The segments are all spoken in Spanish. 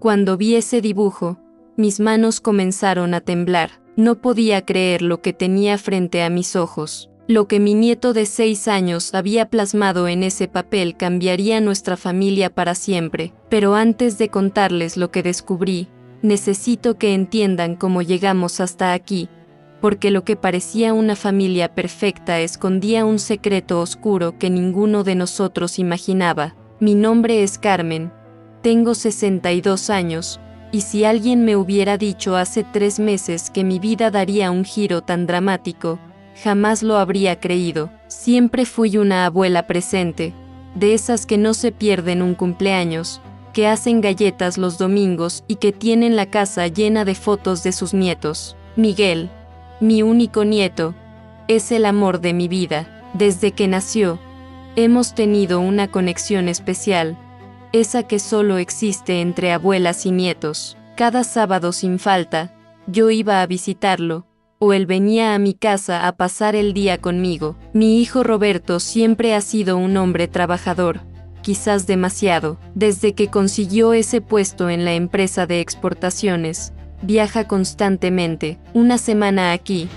Cuando vi ese dibujo, mis manos comenzaron a temblar. No podía creer lo que tenía frente a mis ojos. Lo que mi nieto de 6 años había plasmado en ese papel cambiaría nuestra familia para siempre. Pero antes de contarles lo que descubrí, necesito que entiendan cómo llegamos hasta aquí, porque lo que parecía una familia perfecta escondía un secreto oscuro que ninguno de nosotros imaginaba. Mi nombre es Carmen, tengo 62 años, y si alguien me hubiera dicho hace 3 meses que mi vida daría un giro tan dramático, jamás lo habría creído. Siempre fui una abuela presente, de esas que no se pierden un cumpleaños, que hacen galletas los domingos y que tienen la casa llena de fotos de sus nietos. Miguel, mi único nieto, es el amor de mi vida. Desde que nació, hemos tenido una conexión especial, esa que solo existe entre abuelas y nietos. Cada sábado sin falta, yo iba a visitarlo, o él venía a mi casa a pasar el día conmigo. Mi hijo Roberto siempre ha sido un hombre trabajador, quizás demasiado. Desde que consiguió ese puesto en la empresa de exportaciones, viaja constantemente, una semana aquí,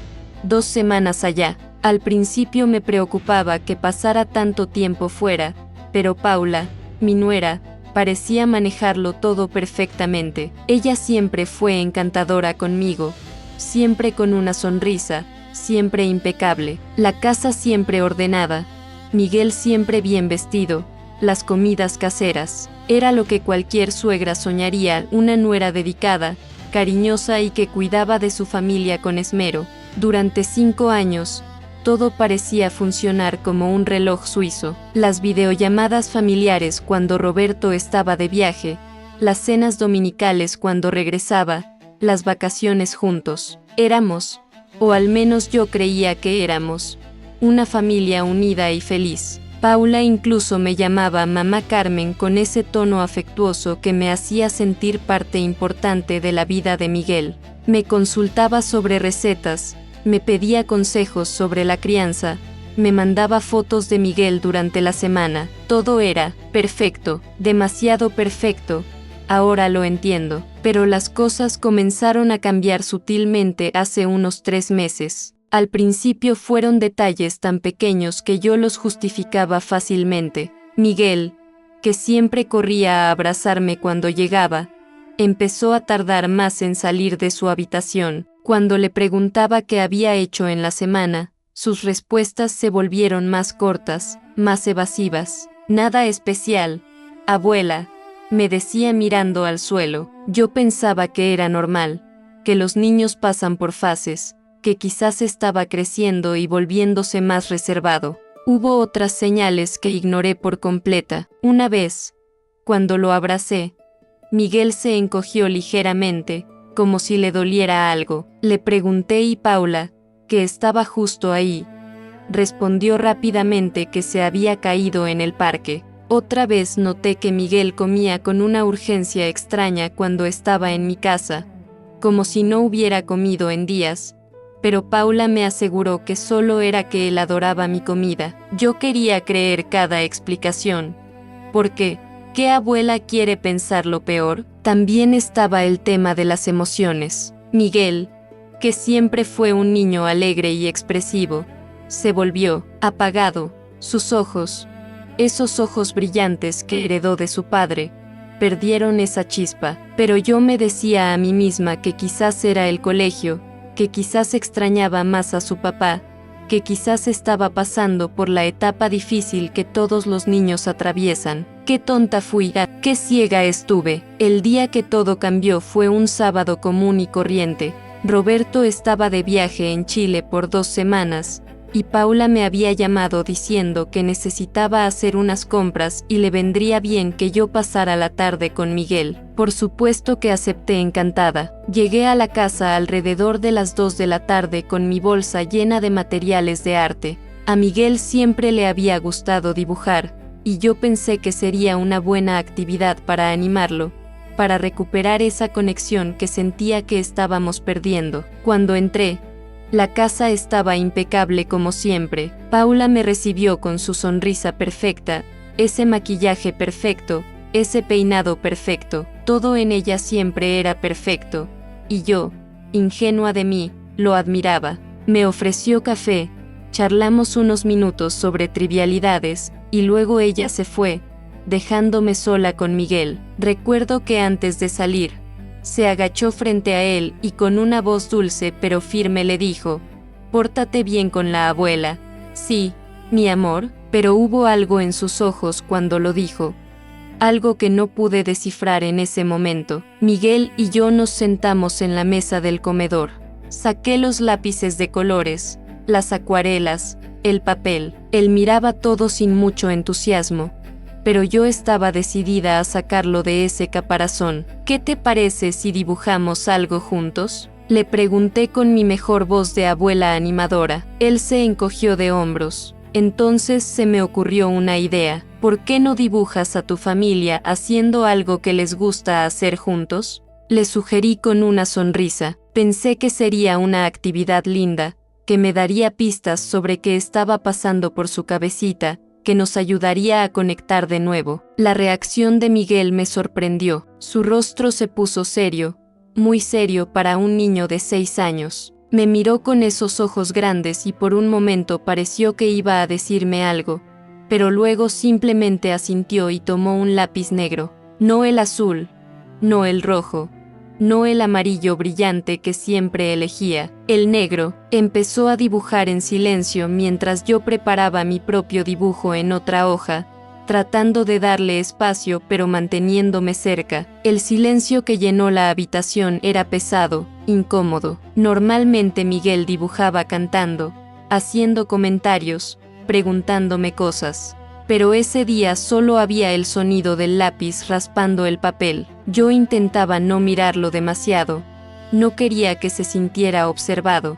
2 semanas allá. Al principio me preocupaba que pasara tanto tiempo fuera, pero Paula, mi nuera, parecía manejarlo todo perfectamente. Ella siempre fue encantadora conmigo, siempre con una sonrisa, siempre impecable. La casa siempre ordenada, Miguel siempre bien vestido, las comidas caseras. Era lo que cualquier suegra soñaría, una nuera dedicada, cariñosa y que cuidaba de su familia con esmero. Durante 5 años, todo parecía funcionar como un reloj suizo. Las videollamadas familiares cuando Roberto estaba de viaje, las cenas dominicales cuando regresaba, las vacaciones juntos. Éramos, o al menos yo creía que éramos, una familia unida y feliz. Paula incluso me llamaba Mamá Carmen con ese tono afectuoso que me hacía sentir parte importante de la vida de Miguel. Me consultaba sobre recetas, me pedía consejos sobre la crianza, me mandaba fotos de Miguel durante la semana. Todo era perfecto, demasiado perfecto. Ahora lo entiendo, pero las cosas comenzaron a cambiar sutilmente hace unos 3 meses. Al principio fueron detalles tan pequeños que yo los justificaba fácilmente. Miguel, que siempre corría a abrazarme cuando llegaba, empezó a tardar más en salir de su habitación. Cuando le preguntaba qué había hecho en la semana, sus respuestas se volvieron más cortas, más evasivas. Nada especial, abuela, me decía mirando al suelo. Yo pensaba que era normal, que los niños pasan por fases, que quizás estaba creciendo y volviéndose más reservado. Hubo otras señales que ignoré por completa. Una vez, cuando lo abracé, Miguel se encogió ligeramente, como si le doliera algo. Le pregunté y Paula, que estaba justo ahí, respondió rápidamente que se había caído en el parque. Otra vez noté que Miguel comía con una urgencia extraña cuando estaba en mi casa, como si no hubiera comido en días, pero Paula me aseguró que solo era que él adoraba mi comida. Yo quería creer cada explicación. ¿Por qué? ¿Qué abuela quiere pensar lo peor? También estaba el tema de las emociones. Miguel, que siempre fue un niño alegre y expresivo, se volvió apagado. Sus ojos, esos ojos brillantes que heredó de su padre, perdieron esa chispa. Pero yo me decía a mí misma que quizás era el colegio, que quizás extrañaba más a su papá, que quizás estaba pasando por la etapa difícil que todos los niños atraviesan. Qué tonta fui, qué ciega estuve. El día que todo cambió fue un sábado común y corriente. Roberto estaba de viaje en Chile por 2 semanas, y Paula me había llamado diciendo que necesitaba hacer unas compras y le vendría bien que yo pasara la tarde con Miguel. Por supuesto que acepté encantada. Llegué a la casa alrededor de las 2 de la tarde con mi bolsa llena de materiales de arte. A Miguel siempre le había gustado dibujar, y yo pensé que sería una buena actividad para animarlo, para recuperar esa conexión que sentía que estábamos perdiendo. Cuando entré, la casa estaba impecable como siempre. Paula me recibió con su sonrisa perfecta, ese maquillaje perfecto, ese peinado perfecto, todo en ella siempre era perfecto, y yo, ingenua de mí, lo admiraba. Me ofreció café, charlamos unos minutos sobre trivialidades, y luego ella se fue, dejándome sola con Miguel. Recuerdo que antes de salir, se agachó frente a él y con una voz dulce pero firme le dijo: «Pórtate bien con la abuela». Sí, mi amor, pero hubo algo en sus ojos cuando lo dijo. Algo que no pude descifrar en ese momento. Miguel y yo nos sentamos en la mesa del comedor. Saqué los lápices de colores, las acuarelas, el papel. Él miraba todo sin mucho entusiasmo, pero yo estaba decidida a sacarlo de ese caparazón. «¿Qué te parece si dibujamos algo juntos?», le pregunté con mi mejor voz de abuela animadora. Él se encogió de hombros. Entonces se me ocurrió una idea. «¿Por qué no dibujas a tu familia haciendo algo que les gusta hacer juntos?», le sugerí con una sonrisa. Pensé que sería una actividad linda, que me daría pistas sobre qué estaba pasando por su cabecita, que nos ayudaría a conectar de nuevo. La reacción de Miguel me sorprendió. Su rostro se puso serio, muy serio para un niño de 6 años. Me miró con esos ojos grandes y por un momento pareció que iba a decirme algo, pero luego simplemente asintió y tomó un lápiz negro. No el azul, no el rojo, no el amarillo brillante que siempre elegía, el negro. Empezó a dibujar en silencio mientras yo preparaba mi propio dibujo en otra hoja, tratando de darle espacio pero manteniéndome cerca. El silencio que llenó la habitación era pesado, incómodo. Normalmente Miguel dibujaba cantando, haciendo comentarios, preguntándome cosas. Pero ese día solo había el sonido del lápiz raspando el papel. Yo intentaba no mirarlo demasiado. No quería que se sintiera observado.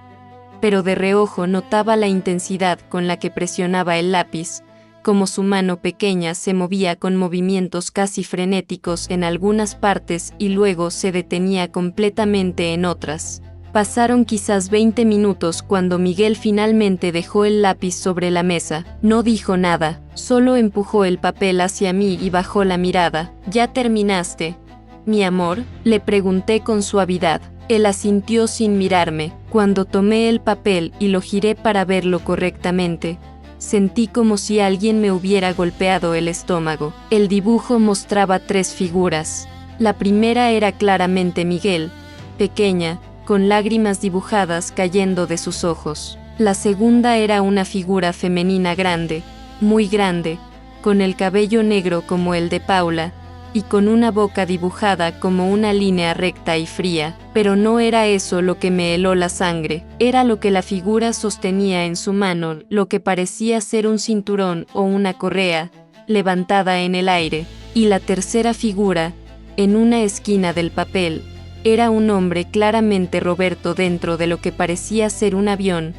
Pero de reojo notaba la intensidad con la que presionaba el lápiz, como su mano pequeña se movía con movimientos casi frenéticos en algunas partes y luego se detenía completamente en otras. Pasaron quizás 20 minutos cuando Miguel finalmente dejó el lápiz sobre la mesa. No dijo nada, solo empujó el papel hacia mí y bajó la mirada. «¿Ya terminaste, mi amor?», le pregunté con suavidad. Él asintió sin mirarme. Cuando tomé el papel y lo giré para verlo correctamente, sentí como si alguien me hubiera golpeado el estómago. El dibujo mostraba 3 figuras. La primera era claramente Miguel, pequeña, con lágrimas dibujadas cayendo de sus ojos. La segunda era una figura femenina grande, muy grande, con el cabello negro como el de Paula, y con una boca dibujada como una línea recta y fría. Pero no era eso lo que me heló la sangre, era lo que la figura sostenía en su mano, lo que parecía ser un cinturón o una correa, levantada en el aire. Y la tercera figura, en una esquina del papel, era un hombre, claramente Roberto, dentro de lo que parecía ser un avión,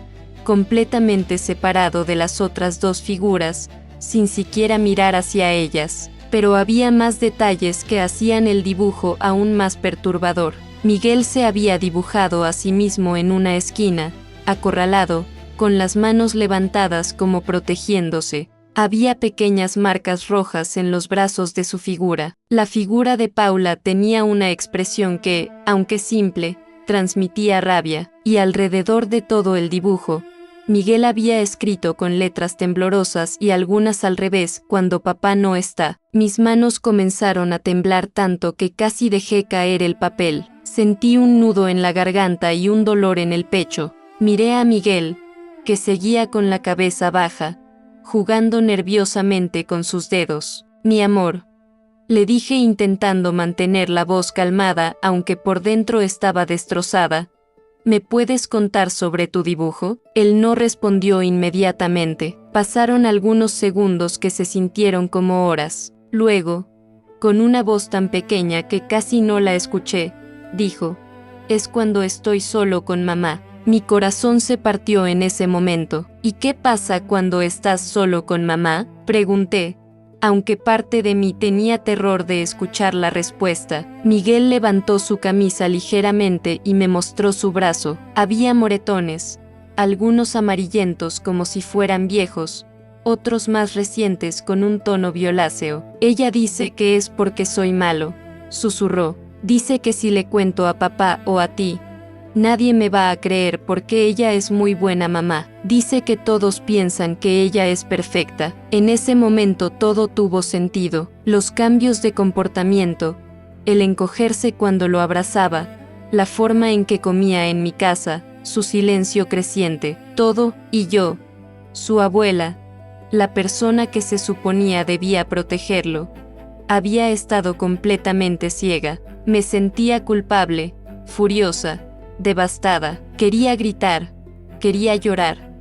completamente separado de las otras 2 figuras, sin siquiera mirar hacia ellas. Pero había más detalles que hacían el dibujo aún más perturbador. Miguel se había dibujado a sí mismo en una esquina, acorralado, con las manos levantadas como protegiéndose. Había pequeñas marcas rojas en los brazos de su figura. La figura de Paula tenía una expresión que, aunque simple, transmitía rabia, y alrededor de todo el dibujo, Miguel había escrito con letras temblorosas y algunas al revés: «Cuando papá no está». Mis manos comenzaron a temblar tanto que casi dejé caer el papel. Sentí un nudo en la garganta y un dolor en el pecho. Miré a Miguel, que seguía con la cabeza baja, jugando nerviosamente con sus dedos. «Mi amor», le dije intentando mantener la voz calmada aunque por dentro estaba destrozada, «¿me puedes contar sobre tu dibujo?». Él no respondió inmediatamente. Pasaron algunos segundos que se sintieron como horas. Luego, con una voz tan pequeña que casi no la escuché, dijo: «Es cuando estoy solo con mamá». Mi corazón se partió en ese momento. «¿Y qué pasa cuando estás solo con mamá?», pregunté, aunque parte de mí tenía terror de escuchar la respuesta. Miguel levantó su camisa ligeramente y me mostró su brazo. Había moretones, algunos amarillentos como si fueran viejos, otros más recientes con un tono violáceo. Ella dice que es porque soy malo, susurró. Dice que si le cuento a papá o a ti, nadie me va a creer porque ella es muy buena mamá. Dice que todos piensan que ella es perfecta. En ese momento todo tuvo sentido. Los cambios de comportamiento, el encogerse cuando lo abrazaba, la forma en que comía en mi casa, su silencio creciente, todo, y yo, su abuela, la persona que se suponía debía protegerlo, había estado completamente ciega. Me sentía culpable, furiosa, devastada. Quería gritar, quería llorar,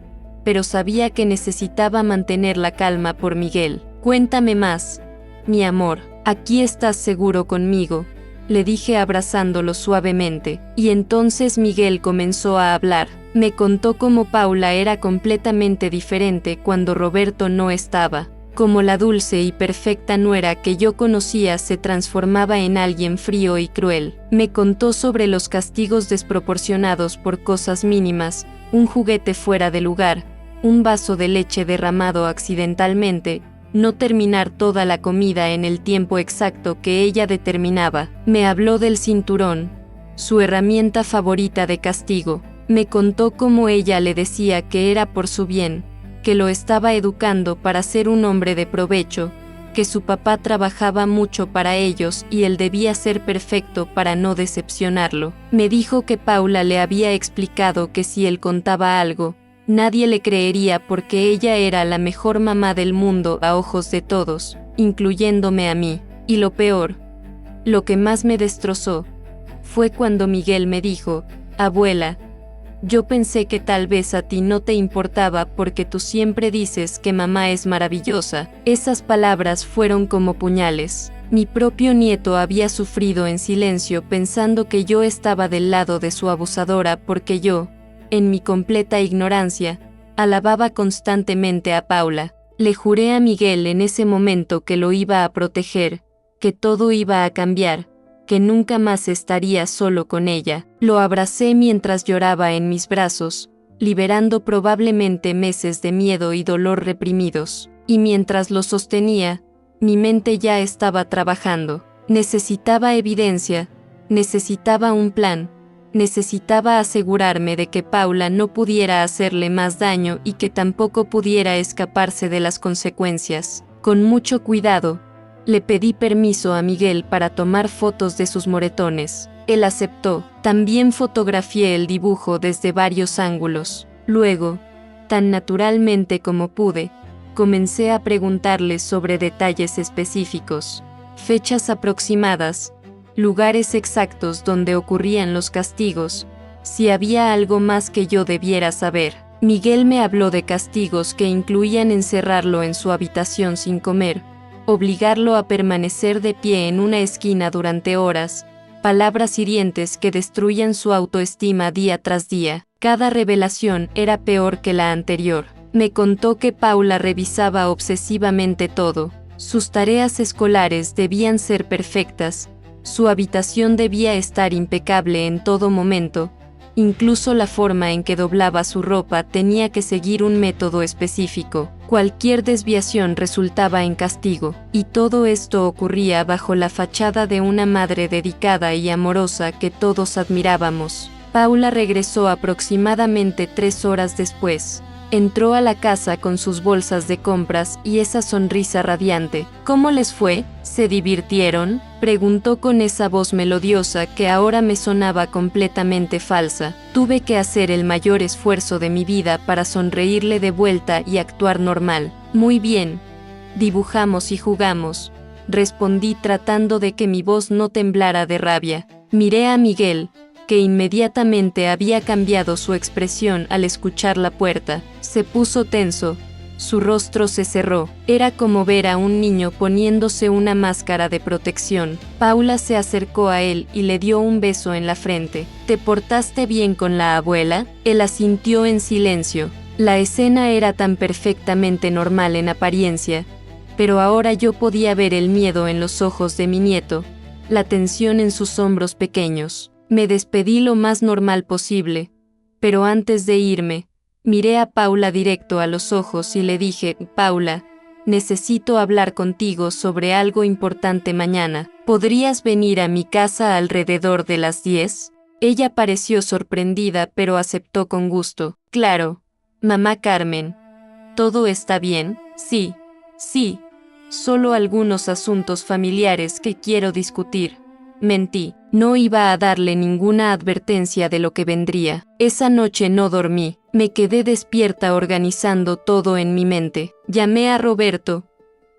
pero sabía que necesitaba mantener la calma por Miguel. Cuéntame más, mi amor, aquí estás seguro conmigo, le dije abrazándolo suavemente, y entonces Miguel comenzó a hablar. Me contó cómo Paula era completamente diferente cuando Roberto no estaba, cómo la dulce y perfecta nuera que yo conocía se transformaba en alguien frío y cruel. Me contó sobre los castigos desproporcionados por cosas mínimas, un juguete fuera de lugar, un vaso de leche derramado accidentalmente, no terminar toda la comida en el tiempo exacto que ella determinaba. Me habló del cinturón, su herramienta favorita de castigo. Me contó cómo ella le decía que era por su bien, que lo estaba educando para ser un hombre de provecho, que su papá trabajaba mucho para ellos y él debía ser perfecto para no decepcionarlo. Me dijo que Paula le había explicado que si él contaba algo, nadie le creería porque ella era la mejor mamá del mundo a ojos de todos, incluyéndome a mí. Y lo peor, lo que más me destrozó, fue cuando Miguel me dijo, abuela, yo pensé que tal vez a ti no te importaba porque tú siempre dices que mamá es maravillosa. Esas palabras fueron como puñales. Mi propio nieto había sufrido en silencio pensando que yo estaba del lado de su abusadora porque yo, en mi completa ignorancia, alababa constantemente a Paula. Le juré a Miguel en ese momento que lo iba a proteger, que todo iba a cambiar, que nunca más estaría solo con ella. Lo abracé mientras lloraba en mis brazos, liberando probablemente meses de miedo y dolor reprimidos. Y mientras lo sostenía, mi mente ya estaba trabajando. Necesitaba evidencia, necesitaba un plan, necesitaba asegurarme de que Paula no pudiera hacerle más daño y que tampoco pudiera escaparse de las consecuencias. Con mucho cuidado, le pedí permiso a Miguel para tomar fotos de sus moretones. Él aceptó. También fotografié el dibujo desde varios ángulos. Luego, tan naturalmente como pude, comencé a preguntarle sobre detalles específicos, fechas aproximadas, lugares exactos donde ocurrían los castigos, si había algo más que yo debiera saber. Miguel me habló de castigos que incluían encerrarlo en su habitación sin comer, obligarlo a permanecer de pie en una esquina durante horas, palabras hirientes que destruían su autoestima día tras día. Cada revelación era peor que la anterior. Me contó que Paula revisaba obsesivamente todo. Sus tareas escolares debían ser perfectas, su habitación debía estar impecable en todo momento, incluso la forma en que doblaba su ropa tenía que seguir un método específico. Cualquier desviación resultaba en castigo, y todo esto ocurría bajo la fachada de una madre dedicada y amorosa que todos admirábamos. Paula regresó aproximadamente 3 horas después. Entró a la casa con sus bolsas de compras y esa sonrisa radiante. ¿Cómo les fue? ¿Se divirtieron?, preguntó con esa voz melodiosa que ahora me sonaba completamente falsa. Tuve que hacer el mayor esfuerzo de mi vida para sonreírle de vuelta y actuar normal. Muy bien. Dibujamos y jugamos, respondí tratando de que mi voz no temblara de rabia. Miré a Miguel, que inmediatamente había cambiado su expresión al escuchar la puerta. Se puso tenso, su rostro se cerró. Era como ver a un niño poniéndose una máscara de protección. Paula se acercó a él y le dio un beso en la frente. ¿Te portaste bien con la abuela? Él asintió en silencio. La escena era tan perfectamente normal en apariencia, pero ahora yo podía ver el miedo en los ojos de mi nieto, la tensión en sus hombros pequeños. Me despedí lo más normal posible, pero antes de irme, Miré a Paula directo a los ojos y le dije, Paula, necesito hablar contigo sobre algo importante mañana. ¿Podrías venir a mi casa alrededor de las 10? Ella pareció sorprendida pero aceptó con gusto. Claro, mamá Carmen. ¿Todo está bien? Sí. Sí. Solo algunos asuntos familiares que quiero discutir. Mentí. No iba a darle ninguna advertencia de lo que vendría. Esa noche no dormí. Me quedé despierta organizando todo en mi mente. Llamé a Roberto,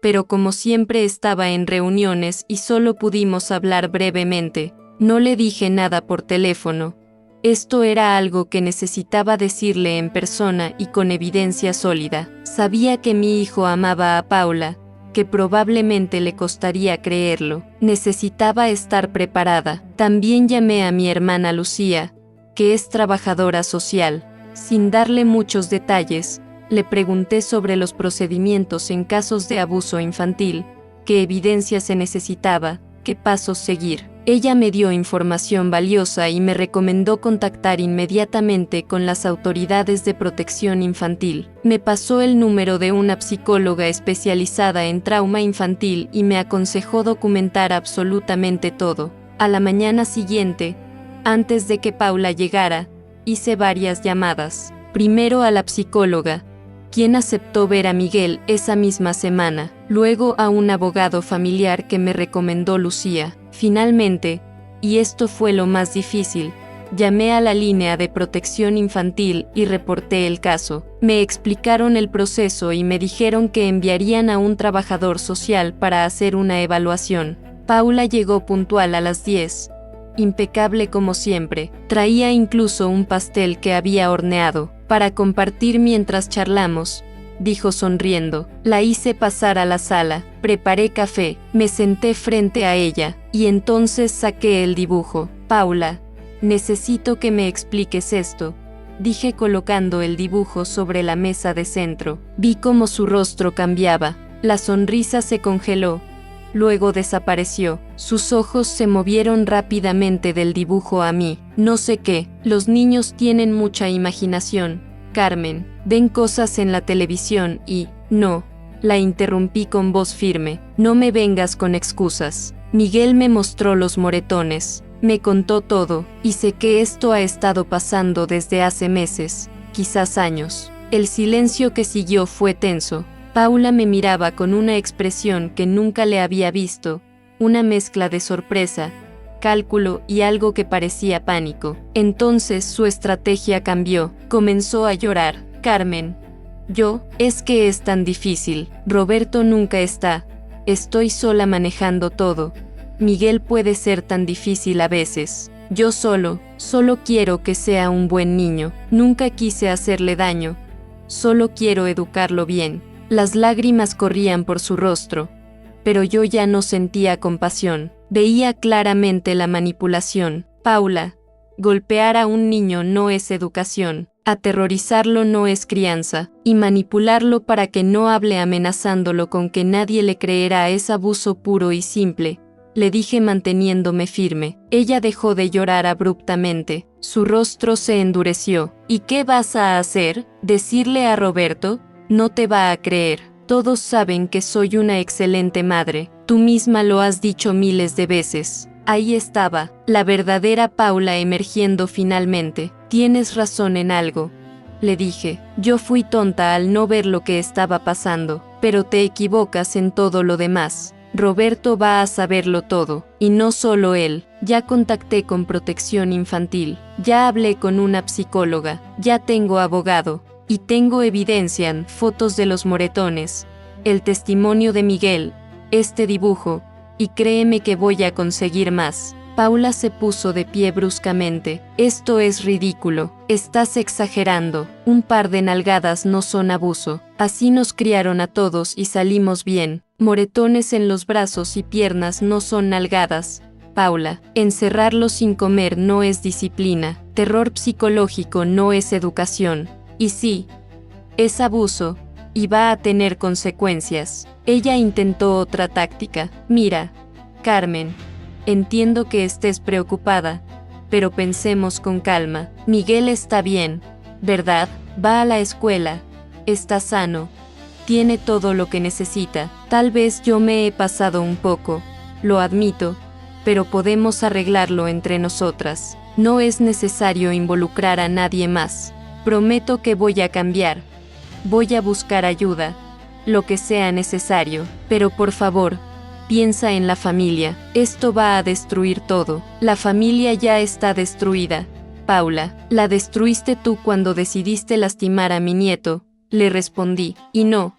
pero como siempre estaba en reuniones y solo pudimos hablar brevemente. No le dije nada por teléfono. Esto era algo que necesitaba decirle en persona y con evidencia sólida. Sabía que mi hijo amaba a Paula, que probablemente le costaría creerlo. Necesitaba estar preparada. También llamé a mi hermana Lucía, que es trabajadora social. Sin darle muchos detalles, le pregunté sobre los procedimientos en casos de abuso infantil, qué evidencia se necesitaba, qué pasos seguir. Ella me dio información valiosa y me recomendó contactar inmediatamente con las autoridades de protección infantil. Me pasó el número de una psicóloga especializada en trauma infantil y me aconsejó documentar absolutamente todo. A la mañana siguiente, antes de que Paula llegara, hice varias llamadas. Primero a la psicóloga, quien aceptó ver a Miguel esa misma semana, luego a un abogado familiar que me recomendó Lucía. Finalmente, y esto fue lo más difícil, llamé a la línea de protección infantil y reporté el caso. Me explicaron el proceso y me dijeron que enviarían a un trabajador social para hacer una evaluación. Paula llegó puntual a las 10, impecable como siempre. Traía incluso un pastel que había horneado para compartir mientras charlamos, dijo sonriendo. La hice pasar a la sala, preparé café, me senté frente a ella, y entonces saqué el dibujo. Paula, necesito que me expliques esto, dije colocando el dibujo sobre la mesa de centro. Vi cómo su rostro cambiaba, la sonrisa se congeló, luego desapareció. Sus ojos se movieron rápidamente del dibujo a mí. No sé qué, los niños tienen mucha imaginación, Carmen, ven cosas en la televisión y, no, la interrumpí con voz firme, no me vengas con excusas. Miguel me mostró los moretones, me contó todo, y sé que esto ha estado pasando desde hace meses, quizás años. El silencio que siguió fue tenso. Paula me miraba con una expresión que nunca le había visto, una mezcla de sorpresa, cálculo y algo que parecía pánico. Entonces su estrategia cambió, comenzó a llorar. Carmen, es que es tan difícil. Roberto nunca está. Estoy sola manejando todo. Miguel puede ser tan difícil a veces. Yo solo quiero que sea un buen niño. Nunca quise hacerle daño. Solo quiero educarlo bien. Las lágrimas corrían por su rostro, pero yo ya no sentía compasión. Veía claramente la manipulación. Paula, golpear a un niño no es educación, aterrorizarlo no es crianza, y manipularlo para que no hable amenazándolo con que nadie le creerá es abuso puro y simple, le dije manteniéndome firme. Ella dejó de llorar abruptamente, su rostro se endureció. ¿Y qué vas a hacer? ¿Decirle a Roberto? No te va a creer. Todos saben que soy una excelente madre. Tú misma lo has dicho miles de veces. Ahí estaba, la verdadera Paula emergiendo finalmente. Tienes razón en algo, le dije. Yo fui tonta al no ver lo que estaba pasando, pero te equivocas en todo lo demás. Roberto va a saberlo todo, y no solo él. Ya contacté con protección infantil, ya hablé con una psicóloga, ya tengo abogado. Y tengo evidencia, fotos de los moretones, el testimonio de Miguel, este dibujo, y créeme que voy a conseguir más. Paula se puso de pie bruscamente. Esto es ridículo, estás exagerando. Un par de nalgadas no son abuso. Así nos criaron a todos y salimos bien. Moretones en los brazos y piernas no son nalgadas. Paula, encerrarlo sin comer no es disciplina. Terror psicológico no es educación. Y sí, es abuso, y va a tener consecuencias. Ella intentó otra táctica. Mira, Carmen, entiendo que estés preocupada, pero pensemos con calma. Miguel está bien, ¿verdad? va a la escuela, está sano, tiene todo lo que necesita. Tal vez yo me he pasado un poco, lo admito, pero podemos arreglarlo entre nosotras. No es necesario involucrar a nadie más. Prometo que voy a cambiar. Voy a buscar ayuda, lo que sea necesario, pero por favor, piensa en la familia. Esto va a destruir todo. La familia ya está destruida. Paula, la destruiste tú cuando decidiste lastimar a mi nieto, le respondí, y no.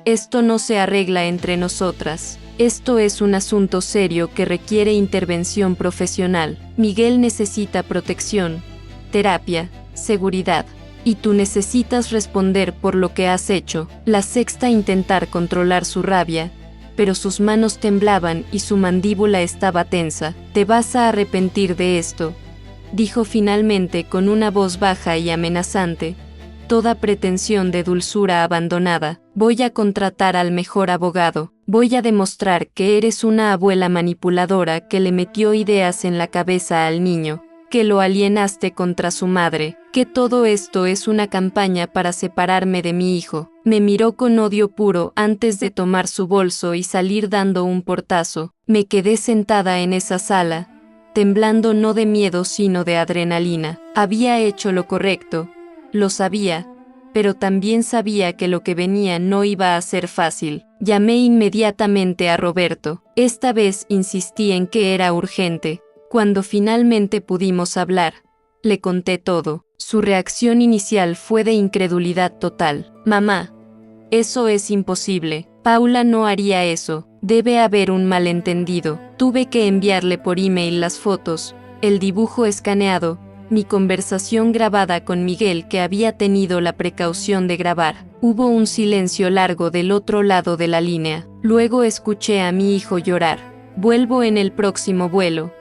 Esto no se arregla entre nosotras. Esto es un asunto serio que requiere intervención profesional. Miguel necesita protección, terapia, seguridad. Y tú necesitas responder por lo que has hecho. La sexta intentar controlar su rabia, pero sus manos temblaban y su mandíbula estaba tensa. Te vas a arrepentir de esto, dijo finalmente con una voz baja y amenazante, toda pretensión de dulzura abandonada. Voy a contratar al mejor abogado. Voy a demostrar que eres una abuela manipuladora que le metió ideas en la cabeza al niño, que lo alienaste contra su madre, que todo esto es una campaña para separarme de mi hijo. Me miró con odio puro antes de tomar su bolso y salir dando un portazo. Me quedé sentada en esa sala, temblando no de miedo sino de adrenalina. Había hecho lo correcto, lo sabía, pero también sabía que lo que venía no iba a ser fácil. Llamé inmediatamente a Roberto. Esta vez insistí en que era urgente. Cuando finalmente pudimos hablar, le conté todo. Su reacción inicial fue de incredulidad total. Mamá, eso es imposible. Paula no haría eso. Debe haber un malentendido. Tuve que enviarle por email las fotos, el dibujo escaneado, mi conversación grabada con Miguel que había tenido la precaución de grabar. Hubo un silencio largo del otro lado de la línea. Luego escuché a mi hijo llorar. Vuelvo en el próximo vuelo,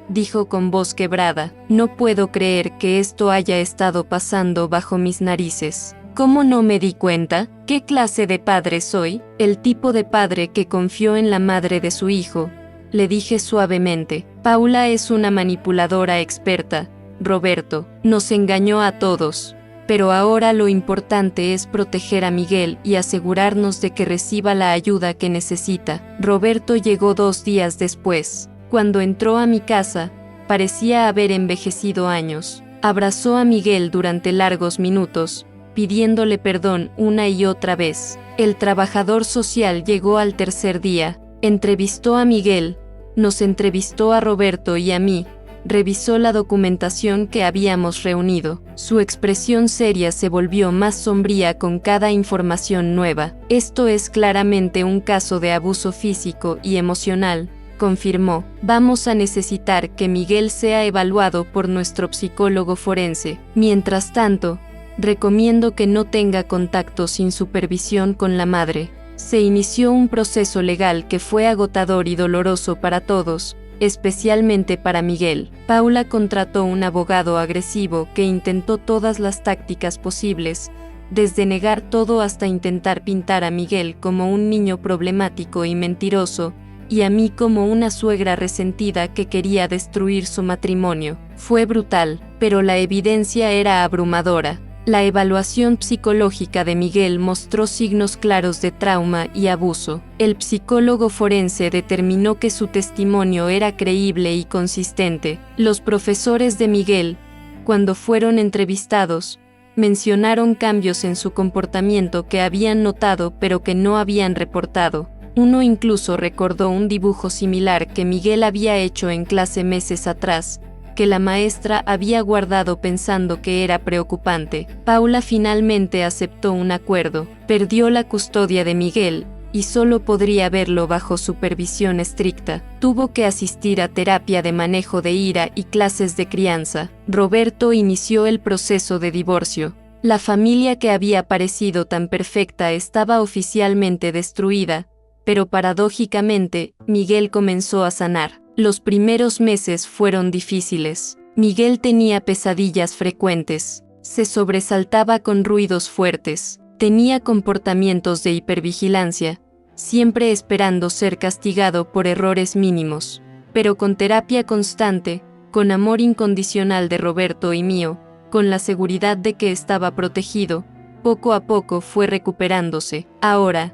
dijo con voz quebrada. No puedo creer que esto haya estado pasando bajo mis narices. ¿Cómo no me di cuenta? ¿Qué clase de padre soy? El tipo de padre que confió en la madre de su hijo, le dije suavemente. Paula es una manipuladora experta, Roberto. Nos engañó a todos. Pero ahora lo importante es proteger a Miguel y asegurarnos de que reciba la ayuda que necesita. Roberto llegó 2 días después. Cuando entró a mi casa, parecía haber envejecido años. Abrazó a Miguel durante largos minutos, pidiéndole perdón una y otra vez. El trabajador social llegó al tercer día, entrevistó a Miguel, nos entrevistó a Roberto y a mí, revisó la documentación que habíamos reunido. Su expresión seria se volvió más sombría con cada información nueva. Esto es claramente un caso de abuso físico y emocional, confirmó. Vamos a necesitar que Miguel sea evaluado por nuestro psicólogo forense. Mientras tanto, recomiendo que no tenga contacto sin supervisión con la madre. Se inició un proceso legal que fue agotador y doloroso para todos, especialmente para Miguel. Paula contrató un abogado agresivo que intentó todas las tácticas posibles, desde negar todo hasta intentar pintar a Miguel como un niño problemático y mentiroso, y a mí como una suegra resentida que quería destruir su matrimonio. Fue brutal, pero la evidencia era abrumadora. La evaluación psicológica de Miguel mostró signos claros de trauma y abuso. El psicólogo forense determinó que su testimonio era creíble y consistente. Los profesores de Miguel, cuando fueron entrevistados, mencionaron cambios en su comportamiento que habían notado pero que no habían reportado. Uno incluso recordó un dibujo similar que Miguel había hecho en clase meses atrás, que la maestra había guardado pensando que era preocupante. Paula finalmente aceptó un acuerdo, perdió la custodia de Miguel, y solo podría verlo bajo supervisión estricta. Tuvo que asistir a terapia de manejo de ira y clases de crianza. Roberto inició el proceso de divorcio. La familia que había parecido tan perfecta estaba oficialmente destruida, pero paradójicamente, Miguel comenzó a sanar. Los primeros meses fueron difíciles. Miguel tenía pesadillas frecuentes, se sobresaltaba con ruidos fuertes, tenía comportamientos de hipervigilancia, siempre esperando ser castigado por errores mínimos. Pero con terapia constante, con amor incondicional de Roberto y mío, con la seguridad de que estaba protegido, poco a poco fue recuperándose. Ahora,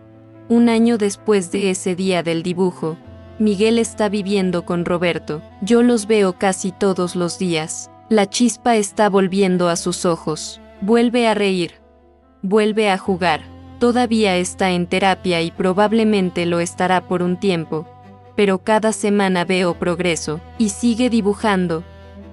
un año después de ese día del dibujo, Miguel está viviendo con Roberto. Yo los veo casi todos los días. La chispa está volviendo a sus ojos. Vuelve a reír. Vuelve a jugar. Todavía está en terapia y probablemente lo estará por un tiempo. Pero cada semana veo progreso. Y sigue dibujando.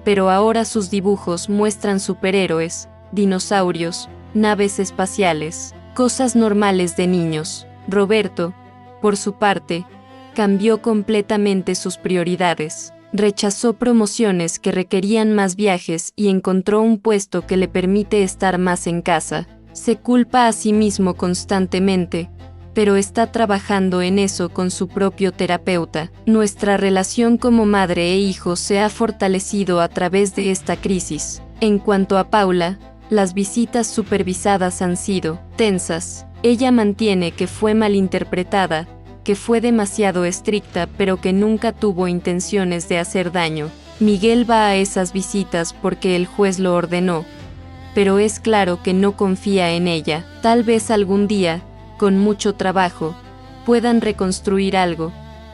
Pero ahora sus dibujos muestran superhéroes, dinosaurios, naves espaciales, cosas normales de niños. Roberto, por su parte, cambió completamente sus prioridades. Rechazó promociones que requerían más viajes y encontró un puesto que le permite estar más en casa. Se culpa a sí mismo constantemente, pero está trabajando en eso con su propio terapeuta. Nuestra relación como madre e hijo se ha fortalecido a través de esta crisis. En cuanto a Paula, las visitas supervisadas han sido tensas. Ella mantiene que fue malinterpretada, que fue demasiado estricta, pero que nunca tuvo intenciones de hacer daño. Miguel va a esas visitas porque el juez lo ordenó, pero es claro que no confía en ella. Tal vez algún día, con mucho trabajo, puedan reconstruir algo,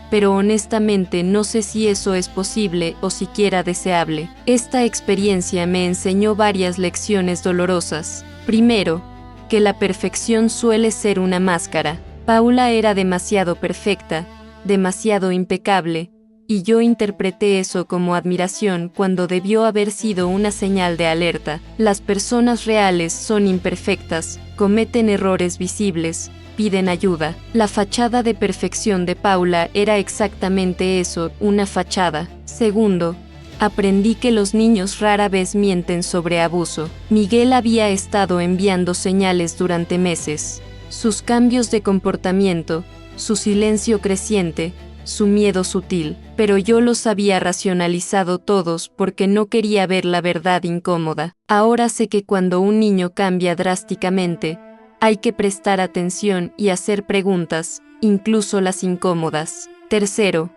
pero honestamente no sé si eso es posible o siquiera deseable. Esta experiencia me enseñó varias lecciones dolorosas. Primero, que la perfección suele ser una máscara. Paula era demasiado perfecta, demasiado impecable, y yo interpreté eso como admiración cuando debió haber sido una señal de alerta. Las personas reales son imperfectas, cometen errores visibles, piden ayuda. La fachada de perfección de Paula era exactamente eso, una fachada. Segundo, aprendí que los niños rara vez mienten sobre abuso. Miguel había estado enviando señales durante meses. Sus cambios de comportamiento, su silencio creciente, su miedo sutil, pero yo los había racionalizado todos porque no quería ver la verdad incómoda. Ahora sé que cuando un niño cambia drásticamente, hay que prestar atención y hacer preguntas, incluso las incómodas. Tercero,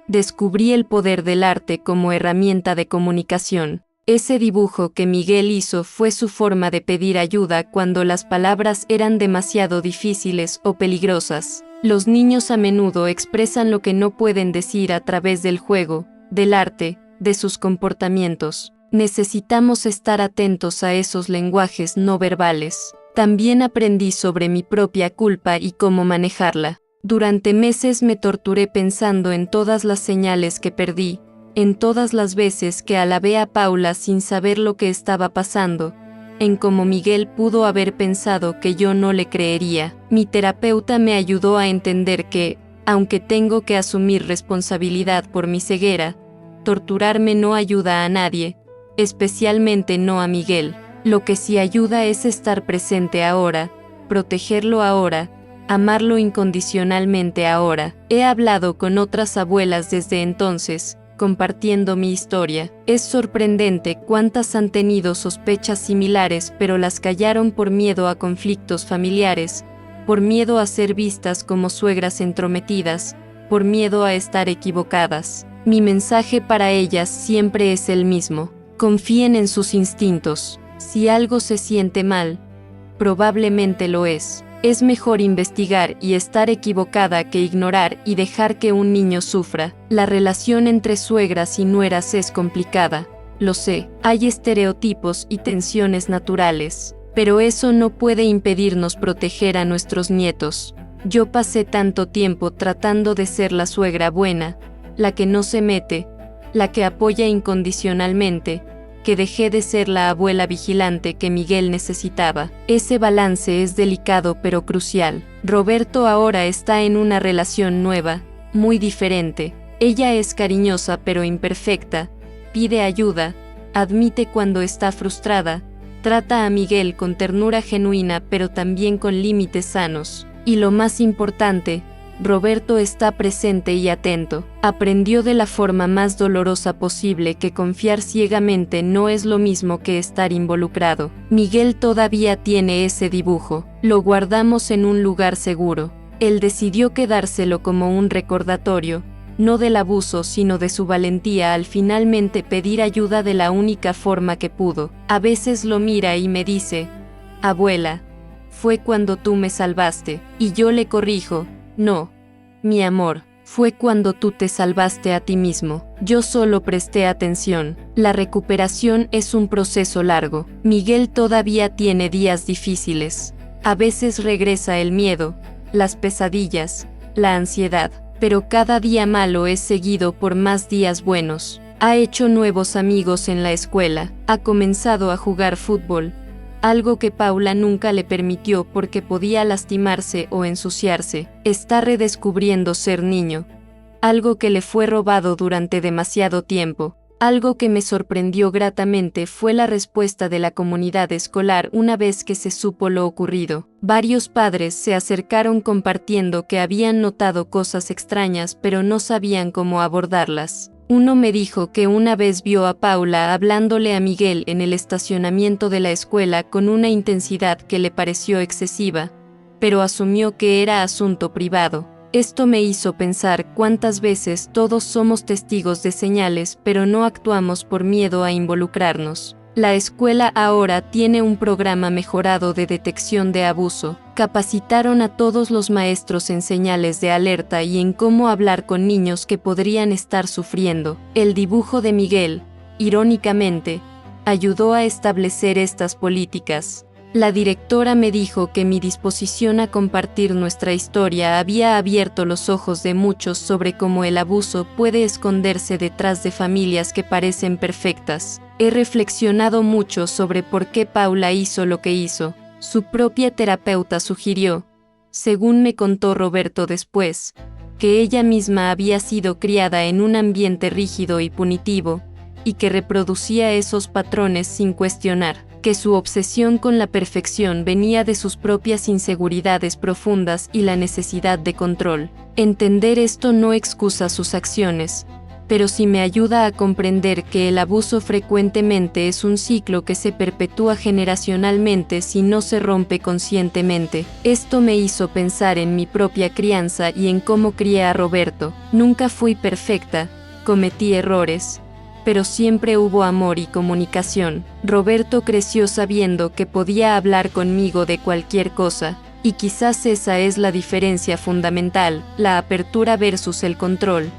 descubrí el poder del arte como herramienta de comunicación. Ese dibujo que Miguel hizo fue su forma de pedir ayuda cuando las palabras eran demasiado difíciles o peligrosas. Los niños a menudo expresan lo que no pueden decir a través del juego, del arte, de sus comportamientos. Necesitamos estar atentos a esos lenguajes no verbales. También aprendí sobre mi propia culpa y cómo manejarla. Durante meses me torturé pensando en todas las señales que perdí, en todas las veces que alabé a Paula sin saber lo que estaba pasando, en cómo Miguel pudo haber pensado que yo no le creería. Mi terapeuta me ayudó a entender que, aunque tengo que asumir responsabilidad por mi ceguera, torturarme no ayuda a nadie, especialmente no a Miguel. Lo que sí ayuda es estar presente ahora, protegerlo ahora, amarlo incondicionalmente ahora. He hablado con otras abuelas desde entonces, compartiendo mi historia. Es sorprendente cuántas han tenido sospechas similares pero las callaron por miedo a conflictos familiares, por miedo a ser vistas como suegras entrometidas, por miedo a estar equivocadas. Mi mensaje para ellas siempre es el mismo: confíen en sus instintos. Si algo se siente mal, probablemente lo es. Es mejor investigar y estar equivocada que ignorar y dejar que un niño sufra. La relación entre suegras y nueras es complicada, lo sé. Hay estereotipos y tensiones naturales, pero eso no puede impedirnos proteger a nuestros nietos. Yo pasé tanto tiempo tratando de ser la suegra buena, la que no se mete, la que apoya incondicionalmente, que dejé de ser la abuela vigilante que Miguel necesitaba. Ese balance es delicado pero crucial. Roberto ahora está en una relación nueva, muy diferente. Ella es cariñosa pero imperfecta, pide ayuda, admite cuando está frustrada, trata a Miguel con ternura genuina pero también con límites sanos. Y lo más importante, Roberto está presente y atento. Aprendió de la forma más dolorosa posible que confiar ciegamente no es lo mismo que estar involucrado. Miguel todavía tiene ese dibujo. Lo guardamos en un lugar seguro. Él decidió quedárselo como un recordatorio, no del abuso sino de su valentía al finalmente pedir ayuda de la única forma que pudo. A veces lo mira y me dice, abuela, fue cuando tú me salvaste, y yo le corrijo, no, mi amor, fue cuando tú te salvaste a ti mismo. Yo solo presté atención. La recuperación es un proceso largo. Miguel todavía tiene días difíciles. A veces regresa el miedo, las pesadillas, la ansiedad, pero cada día malo es seguido por más días buenos. Ha hecho nuevos amigos en la escuela, ha comenzado a jugar fútbol, algo que Paula nunca le permitió porque podía lastimarse o ensuciarse. Está redescubriendo ser niño, algo que le fue robado durante demasiado tiempo. Algo que me sorprendió gratamente fue la respuesta de la comunidad escolar una vez que se supo lo ocurrido. Varios padres se acercaron compartiendo que habían notado cosas extrañas pero no sabían cómo abordarlas. Uno me dijo que una vez vio a Paula hablándole a Miguel en el estacionamiento de la escuela con una intensidad que le pareció excesiva, pero asumió que era asunto privado. Esto me hizo pensar cuántas veces todos somos testigos de señales pero no actuamos por miedo a involucrarnos. La escuela ahora tiene un programa mejorado de detección de abuso. Capacitaron a todos los maestros en señales de alerta y en cómo hablar con niños que podrían estar sufriendo. El dibujo de Miguel, irónicamente, ayudó a establecer estas políticas. La directora me dijo que mi disposición a compartir nuestra historia había abierto los ojos de muchos sobre cómo el abuso puede esconderse detrás de familias que parecen perfectas. He reflexionado mucho sobre por qué Paula hizo lo que hizo. Su propia terapeuta sugirió, según me contó Roberto después, que ella misma había sido criada en un ambiente rígido y punitivo, y que reproducía esos patrones sin cuestionar, que su obsesión con la perfección venía de sus propias inseguridades profundas y la necesidad de control. Entender esto no excusa sus acciones, pero sí me ayuda a comprender que el abuso frecuentemente es un ciclo que se perpetúa generacionalmente si no se rompe conscientemente. Esto me hizo pensar en mi propia crianza y en cómo crié a Roberto. Nunca fui perfecta, cometí errores, pero siempre hubo amor y comunicación. Roberto creció sabiendo que podía hablar conmigo de cualquier cosa, y quizás esa es la diferencia fundamental, la apertura versus el control.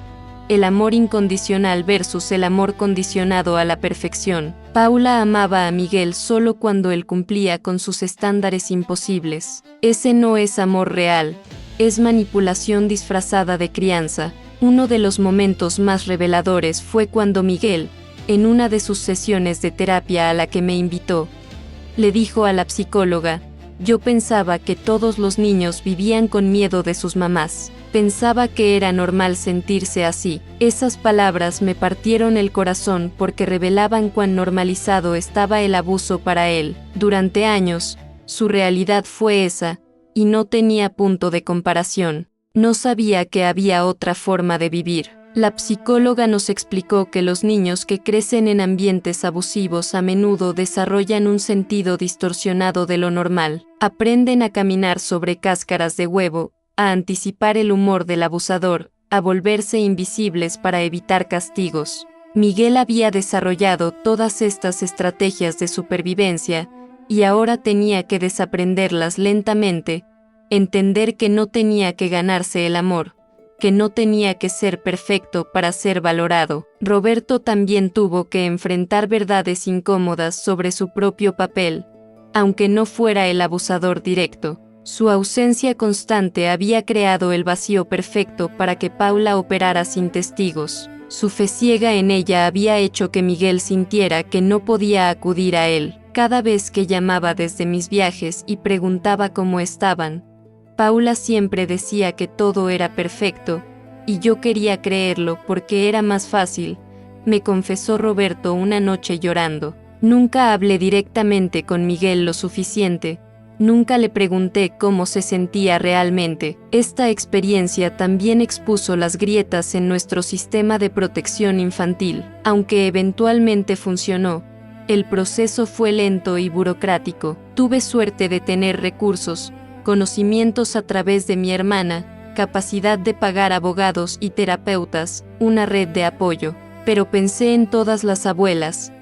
El amor incondicional versus el amor condicionado a la perfección. Paula amaba a Miguel solo cuando él cumplía con sus estándares imposibles. Ese no es amor real, es manipulación disfrazada de crianza. Uno de los momentos más reveladores fue cuando Miguel, en una de sus sesiones de terapia a la que me invitó, le dijo a la psicóloga, yo pensaba que todos los niños vivían con miedo de sus mamás. Pensaba que era normal sentirse así. Esas palabras me partieron el corazón porque revelaban cuán normalizado estaba el abuso para él. Durante años, su realidad fue esa, y no tenía punto de comparación. No sabía que había otra forma de vivir. La psicóloga nos explicó que los niños que crecen en ambientes abusivos a menudo desarrollan un sentido distorsionado de lo normal. Aprenden a caminar sobre cáscaras de huevo, a anticipar el humor del abusador, a volverse invisibles para evitar castigos. Miguel había desarrollado todas estas estrategias de supervivencia, y ahora tenía que desaprenderlas lentamente, entender que no tenía que ganarse el amor, que no tenía que ser perfecto para ser valorado. Roberto también tuvo que enfrentar verdades incómodas sobre su propio papel, aunque no fuera el abusador directo. Su ausencia constante había creado el vacío perfecto para que Paula operara sin testigos. Su fe ciega en ella había hecho que Miguel sintiera que no podía acudir a él. Cada vez que llamaba desde mis viajes y preguntaba cómo estaban, Paula siempre decía que todo era perfecto, y yo quería creerlo porque era más fácil, me confesó Roberto una noche llorando. Nunca hablé directamente con Miguel lo suficiente, nunca le pregunté cómo se sentía realmente. Esta experiencia también expuso las grietas en nuestro sistema de protección infantil. Aunque eventualmente funcionó, el proceso fue lento y burocrático. Tuve suerte de tener recursos, conocimientos a través de mi hermana, capacidad de pagar abogados y terapeutas, una red de apoyo. Pero pensé en todas las abuelas,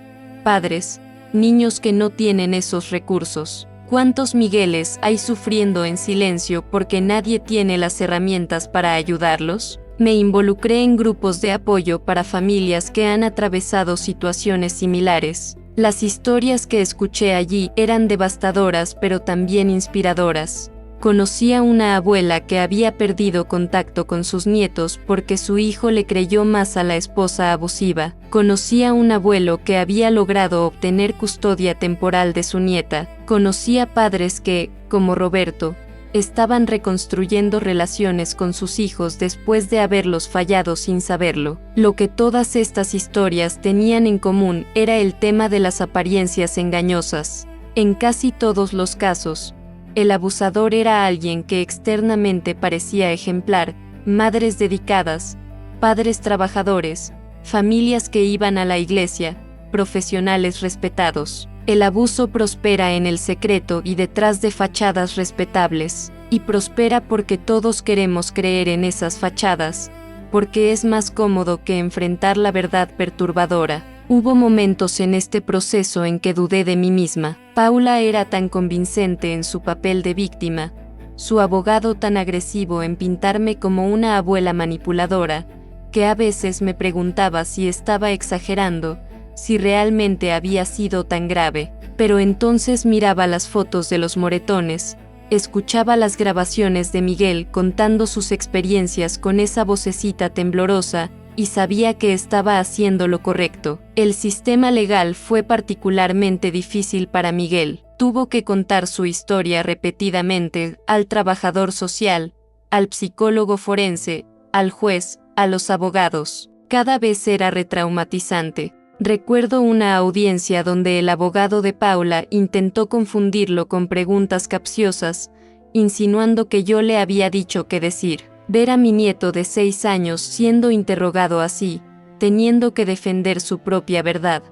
padres, niños que no tienen esos recursos. ¿Cuántos Migueles hay sufriendo en silencio porque nadie tiene las herramientas para ayudarlos? Me involucré en grupos de apoyo para familias que han atravesado situaciones similares. Las historias que escuché allí eran devastadoras pero también inspiradoras. Conocí a una abuela que había perdido contacto con sus nietos porque su hijo le creyó más a la esposa abusiva. Conocí a un abuelo que había logrado obtener custodia temporal de su nieta. Conocí a padres que, como Roberto, estaban reconstruyendo relaciones con sus hijos después de haberlos fallado sin saberlo. Lo que todas estas historias tenían en común era el tema de las apariencias engañosas. En casi todos los casos, el abusador era alguien que externamente parecía ejemplar, madres dedicadas, padres trabajadores, familias que iban a la iglesia, profesionales respetados. El abuso prospera en el secreto y detrás de fachadas respetables, y prospera porque todos queremos creer en esas fachadas, porque es más cómodo que enfrentar la verdad perturbadora. Hubo momentos en este proceso en que dudé de mí misma. Paula era tan convincente en su papel de víctima, su abogado tan agresivo en pintarme como una abuela manipuladora, que a veces me preguntaba si estaba exagerando, si realmente había sido tan grave. Pero entonces miraba las fotos de los moretones, escuchaba las grabaciones de Miguel contando sus experiencias con esa vocecita temblorosa, y sabía que estaba haciendo lo correcto. El sistema legal fue particularmente difícil para Miguel. Tuvo que contar su historia repetidamente al trabajador social, al psicólogo forense, al juez, a los abogados. Cada vez era retraumatizante. Recuerdo una audiencia donde el abogado de Paula intentó confundirlo con preguntas capciosas, insinuando que yo le había dicho qué decir. Ver a mi nieto de 6 años siendo interrogado así, teniendo que defender su propia verdad,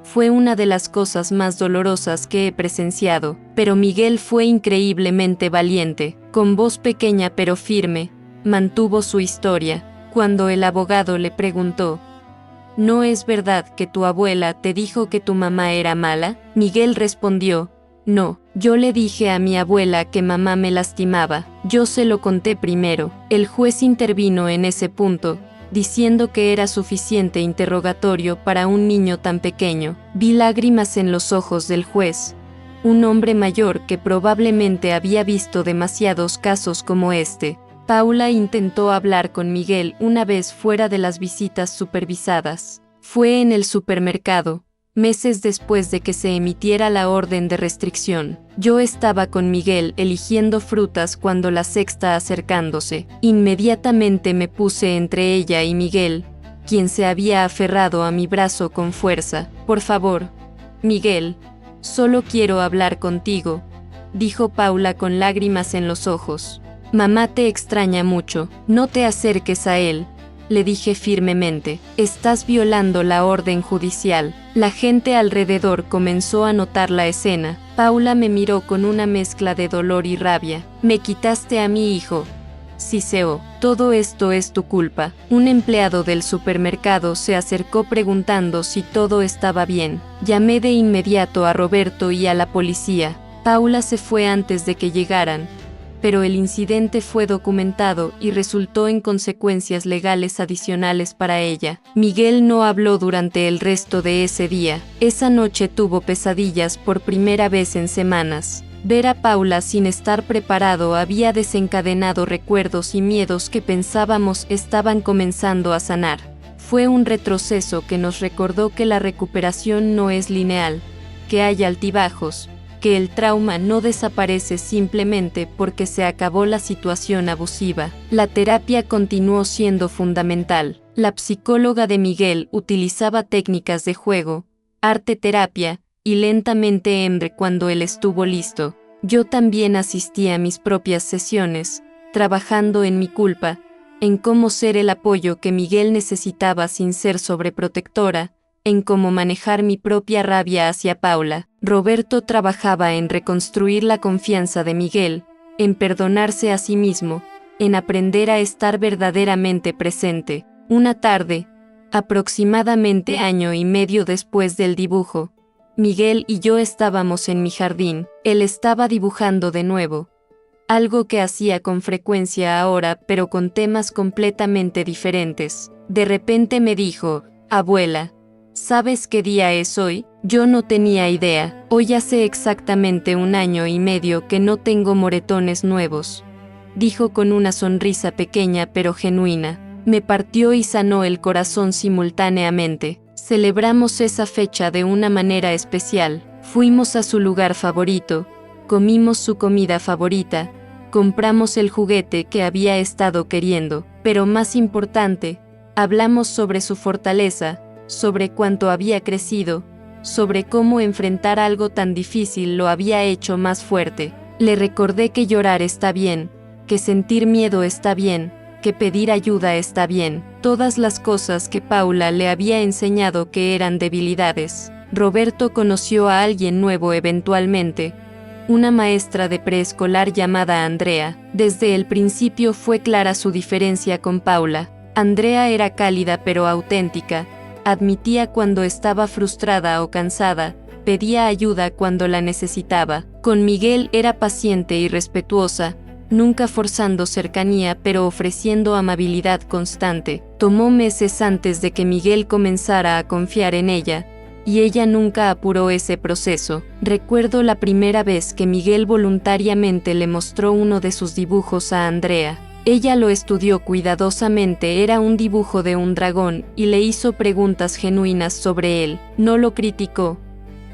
fue una de las cosas más dolorosas que he presenciado. Pero Miguel fue increíblemente valiente. Con voz pequeña pero firme, mantuvo su historia. Cuando el abogado le preguntó, ¿no es verdad que tu abuela te dijo que tu mamá era mala? Miguel respondió, no, yo le dije a mi abuela que mamá me lastimaba, yo se lo conté primero. El juez intervino en ese punto, diciendo que era suficiente interrogatorio para un niño tan pequeño. Vi lágrimas en los ojos del juez, un hombre mayor que probablemente había visto demasiados casos como este. Paula intentó hablar con Miguel una vez fuera de las visitas supervisadas. Fue en el supermercado, meses después de que se emitiera la orden de restricción. Yo estaba con Miguel eligiendo frutas cuando la sexta acercándose. Inmediatamente me puse entre ella y Miguel, quien se había aferrado a mi brazo con fuerza. Por favor, Miguel, solo quiero hablar contigo, dijo Paula con lágrimas en los ojos. Mamá te extraña mucho, no te acerques a él, le dije firmemente. Estás violando la orden judicial. La gente alrededor comenzó a notar la escena. Paula me miró con una mezcla de dolor y rabia. Me quitaste a mi hijo. Siseó, todo esto es tu culpa. Un empleado del supermercado se acercó preguntando si todo estaba bien. Llamé de inmediato a Roberto y a la policía. Paula se fue antes de que llegaran, pero el incidente fue documentado y resultó en consecuencias legales adicionales para ella. Miguel no habló durante el resto de ese día. Esa noche tuvo pesadillas por primera vez en semanas. Ver a Paula sin estar preparado había desencadenado recuerdos y miedos que pensábamos estaban comenzando a sanar. Fue un retroceso que nos recordó que la recuperación no es lineal, que hay altibajos, que el trauma no desaparece simplemente porque se acabó la situación abusiva. La terapia continuó siendo fundamental. La psicóloga de Miguel utilizaba técnicas de juego, arte terapia, y lentamente cuando él estuvo listo. Yo también asistí a mis propias sesiones, trabajando en mi culpa, en cómo ser el apoyo que Miguel necesitaba sin ser sobreprotectora, en cómo manejar mi propia rabia hacia Paula. Roberto trabajaba en reconstruir la confianza de Miguel, en perdonarse a sí mismo, en aprender a estar verdaderamente presente. Una tarde, aproximadamente año y medio después del dibujo, Miguel y yo estábamos en mi jardín. Él estaba dibujando de nuevo, algo que hacía con frecuencia ahora, pero con temas completamente diferentes. De repente me dijo: abuela, ¿sabes qué día es hoy? Yo no tenía idea. Hoy hace exactamente un año y medio que no tengo moretones nuevos, dijo con una sonrisa pequeña pero genuina. Me partió y sanó el corazón simultáneamente. Celebramos esa fecha de una manera especial. Fuimos a su lugar favorito, comimos su comida favorita, compramos el juguete que había estado queriendo, pero más importante, hablamos sobre su fortaleza, sobre cuánto había crecido, sobre cómo enfrentar algo tan difícil lo había hecho más fuerte. Le recordé que llorar está bien, que sentir miedo está bien, que pedir ayuda está bien, todas las cosas que Paula le había enseñado que eran debilidades. Roberto conoció a alguien nuevo eventualmente, una maestra de preescolar llamada Andrea. Desde el principio fue clara su diferencia con Paula. Andrea era cálida pero auténtica, admitía cuando estaba frustrada o cansada, pedía ayuda cuando la necesitaba. Con Miguel era paciente y respetuosa, nunca forzando cercanía pero ofreciendo amabilidad constante. Tomó meses antes de que Miguel comenzara a confiar en ella, y ella nunca apuró ese proceso. Recuerdo la primera vez que Miguel voluntariamente le mostró uno de sus dibujos a Andrea. Ella lo estudió cuidadosamente, era un dibujo de un dragón, y le hizo preguntas genuinas sobre él. No lo criticó,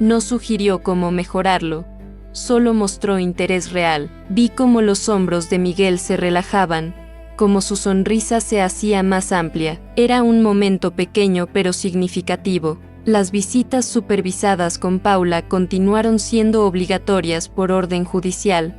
no sugirió cómo mejorarlo, solo mostró interés real. Vi cómo los hombros de Miguel se relajaban, cómo su sonrisa se hacía más amplia. Era un momento pequeño pero significativo. Las visitas supervisadas con Paula continuaron siendo obligatorias por orden judicial,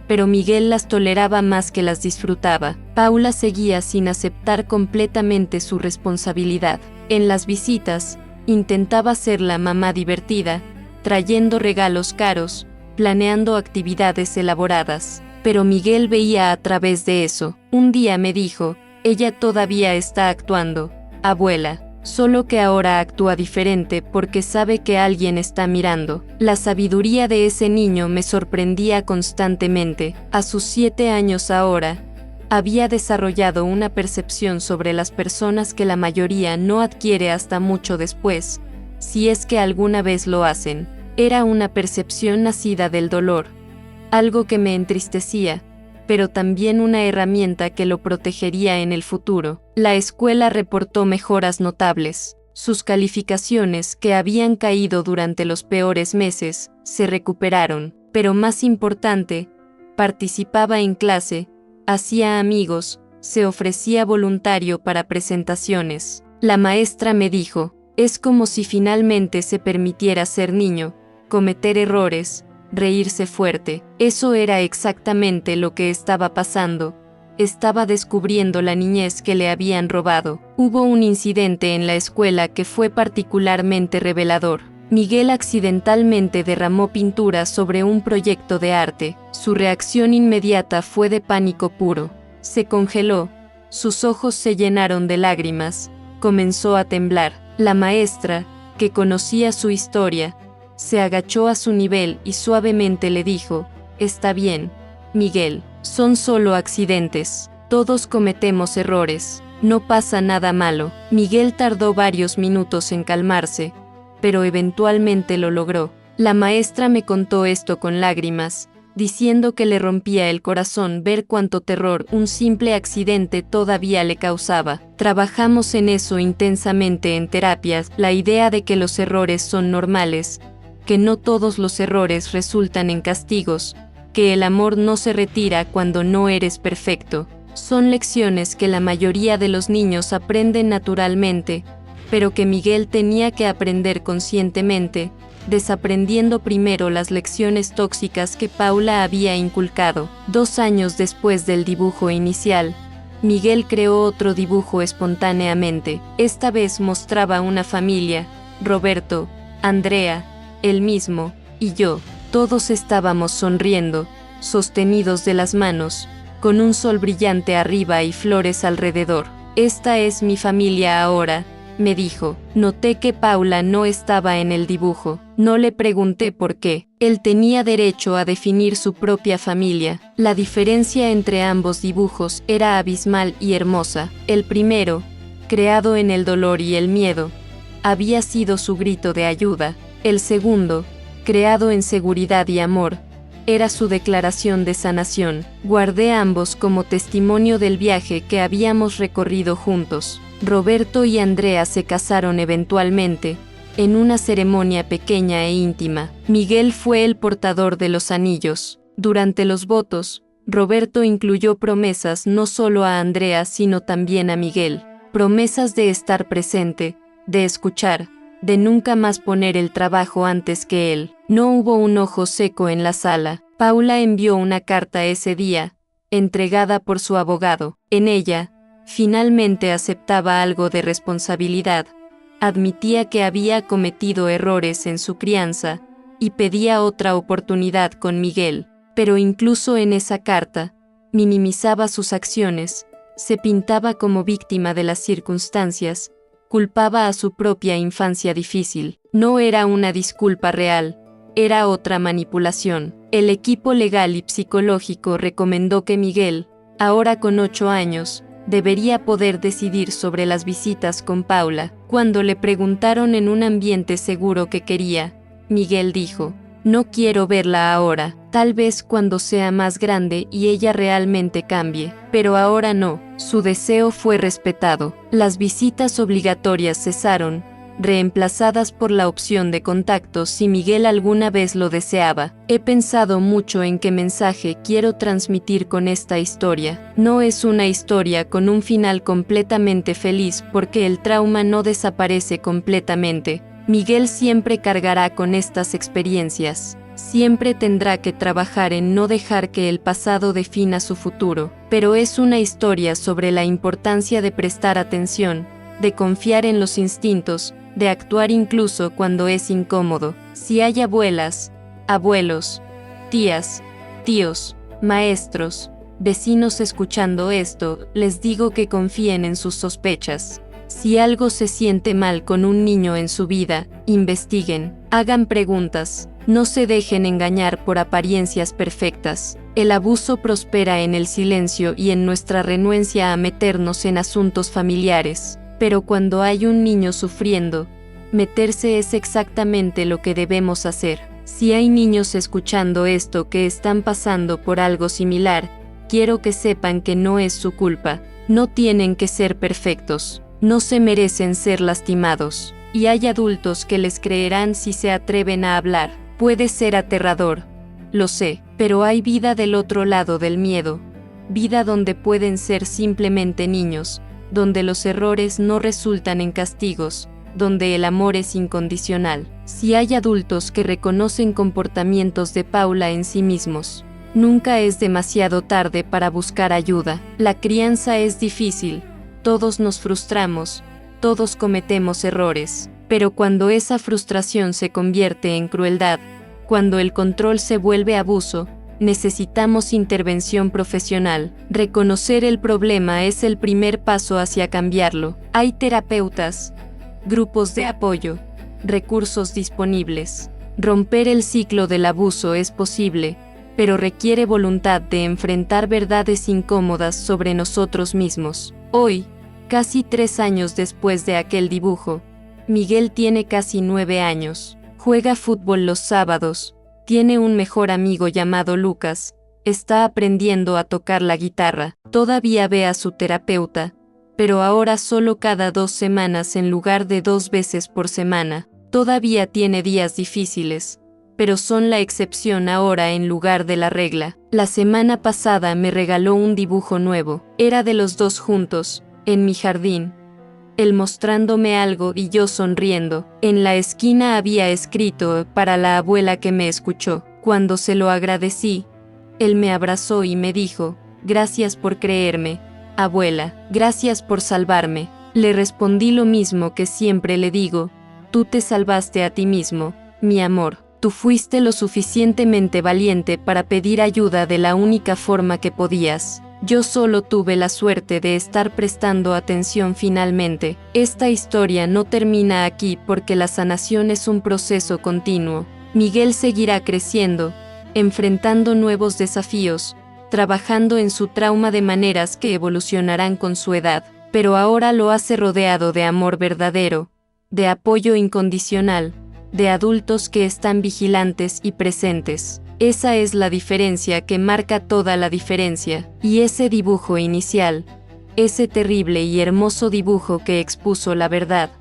pero Miguel las toleraba más que las disfrutaba. Paula seguía sin aceptar completamente su responsabilidad. En las visitas, intentaba ser la mamá divertida, trayendo regalos caros, planeando actividades elaboradas, pero Miguel veía a través de eso. Un día me dijo: ella todavía está actuando, abuela, solo que ahora actúa diferente porque sabe que alguien está mirando. La sabiduría de ese niño me sorprendía constantemente. A sus 7 años ahora, había desarrollado una percepción sobre las personas que la mayoría no adquiere hasta mucho después, si es que alguna vez lo hacen. Era una percepción nacida del dolor, algo que me entristecía, pero también una herramienta que lo protegería en el futuro. La escuela reportó mejoras notables. Sus calificaciones, que habían caído durante los peores meses, se recuperaron, pero más importante, participaba en clase, hacía amigos, se ofrecía voluntario para presentaciones. La maestra me dijo: es como si finalmente se permitiera ser niño, cometer errores, reírse fuerte. Eso era exactamente lo que estaba pasando. Estaba descubriendo la niñez que le habían robado. Hubo un incidente en la escuela que fue particularmente revelador. Miguel accidentalmente derramó pintura sobre un proyecto de arte. Su reacción inmediata fue de pánico puro. Se congeló, sus ojos se llenaron de lágrimas, comenzó a temblar. La maestra, que conocía su historia, se agachó a su nivel y suavemente le dijo: está bien, Miguel, son solo accidentes. Todos cometemos errores, no pasa nada malo. Miguel tardó varios minutos en calmarse, pero eventualmente lo logró. La maestra me contó esto con lágrimas, diciendo que le rompía el corazón ver cuánto terror un simple accidente todavía le causaba. Trabajamos en eso intensamente en terapias, la idea de que los errores son normales, que no todos los errores resultan en castigos, que el amor no se retira cuando no eres perfecto. Son lecciones que la mayoría de los niños aprenden naturalmente, pero que Miguel tenía que aprender conscientemente, desaprendiendo primero las lecciones tóxicas que Paula había inculcado. 2 años después del dibujo inicial, Miguel creó otro dibujo espontáneamente. Esta vez mostraba una familia: Roberto, Andrea, él mismo, y yo. Todos estábamos sonriendo, sostenidos de las manos, con un sol brillante arriba y flores alrededor. Esta es mi familia ahora, me dijo. Noté que Paula no estaba en el dibujo. No le pregunté por qué. Él tenía derecho a definir su propia familia. La diferencia entre ambos dibujos era abismal y hermosa. El primero, creado en el dolor y el miedo, había sido su grito de ayuda. El segundo, creado en seguridad y amor, era su declaración de sanación. Guardé ambos como testimonio del viaje que habíamos recorrido juntos. Roberto y Andrea se casaron eventualmente, en una ceremonia pequeña e íntima. Miguel fue el portador de los anillos. Durante los votos, Roberto incluyó promesas no solo a Andrea sino también a Miguel. Promesas de estar presente, de escuchar, de nunca más poner el trabajo antes que él. No hubo un ojo seco en la sala. Paula envió una carta ese día, entregada por su abogado. En ella, finalmente aceptaba algo de responsabilidad, admitía que había cometido errores en su crianza, y pedía otra oportunidad con Miguel. Pero incluso en esa carta, minimizaba sus acciones, se pintaba como víctima de las circunstancias, culpaba a su propia infancia difícil. No era una disculpa real, era otra manipulación. El equipo legal y psicológico recomendó que Miguel, ahora con 8 años, debería poder decidir sobre las visitas con Paula. Cuando le preguntaron en un ambiente seguro qué quería, Miguel dijo: no quiero verla ahora, tal vez cuando sea más grande y ella realmente cambie, pero ahora no. Su deseo fue respetado. Las visitas obligatorias cesaron, reemplazadas por la opción de contacto si Miguel alguna vez lo deseaba. He pensado mucho en qué mensaje quiero transmitir con esta historia. No es una historia con un final completamente feliz porque el trauma no desaparece completamente. Miguel siempre cargará con estas experiencias. Siempre tendrá que trabajar en no dejar que el pasado defina su futuro. Pero es una historia sobre la importancia de prestar atención, de confiar en los instintos, de actuar incluso cuando es incómodo. Si hay abuelas, abuelos, tías, tíos, maestros, vecinos escuchando esto, les digo que confíen en sus sospechas. Si algo se siente mal con un niño en su vida, investiguen, hagan preguntas, no se dejen engañar por apariencias perfectas. El abuso prospera en el silencio y en nuestra renuencia a meternos en asuntos familiares. Pero cuando hay un niño sufriendo, meterse es exactamente lo que debemos hacer. Si hay niños escuchando esto que están pasando por algo similar, quiero que sepan que no es su culpa. No tienen que ser perfectos. No se merecen ser lastimados. Y hay adultos que les creerán si se atreven a hablar. Puede ser aterrador, lo sé, pero hay vida del otro lado del miedo. Vida donde pueden ser simplemente niños, donde los errores no resultan en castigos, donde el amor es incondicional. Si hay adultos que reconocen comportamientos de Paula en sí mismos, nunca es demasiado tarde para buscar ayuda. La crianza es difícil, todos nos frustramos, todos cometemos errores, pero cuando esa frustración se convierte en crueldad, cuando el control se vuelve abuso, necesitamos intervención profesional. Reconocer el problema es el primer paso hacia cambiarlo. Hay terapeutas, grupos de apoyo, recursos disponibles. Romper el ciclo del abuso es posible, pero requiere voluntad de enfrentar verdades incómodas sobre nosotros mismos. Hoy, casi 3 años después de aquel dibujo, Miguel tiene casi 9 años. Juega fútbol los sábados, tiene un mejor amigo llamado Lucas, está aprendiendo a tocar la guitarra, todavía ve a su terapeuta, pero ahora solo cada 2 semanas en lugar de 2 veces por semana. Todavía tiene días difíciles, pero son la excepción ahora en lugar de la regla. La semana pasada me regaló un dibujo nuevo, era de los dos juntos, en mi jardín. Él mostrándome algo y yo sonriendo. En la esquina había escrito para la abuela que me escuchó. Cuando se lo agradecí, él me abrazó y me dijo: gracias por creerme, abuela, gracias por salvarme. Le respondí lo mismo que siempre le digo: tú te salvaste a ti mismo, mi amor. Tú fuiste lo suficientemente valiente para pedir ayuda de la única forma que podías. Yo solo tuve la suerte de estar prestando atención finalmente. Esta historia no termina aquí porque la sanación es un proceso continuo. Miguel seguirá creciendo, enfrentando nuevos desafíos, trabajando en su trauma de maneras que evolucionarán con su edad, pero ahora lo hace rodeado de amor verdadero, de apoyo incondicional, de adultos que están vigilantes y presentes. Esa es la diferencia que marca toda la diferencia, y ese dibujo inicial, ese terrible y hermoso dibujo que expuso la verdad,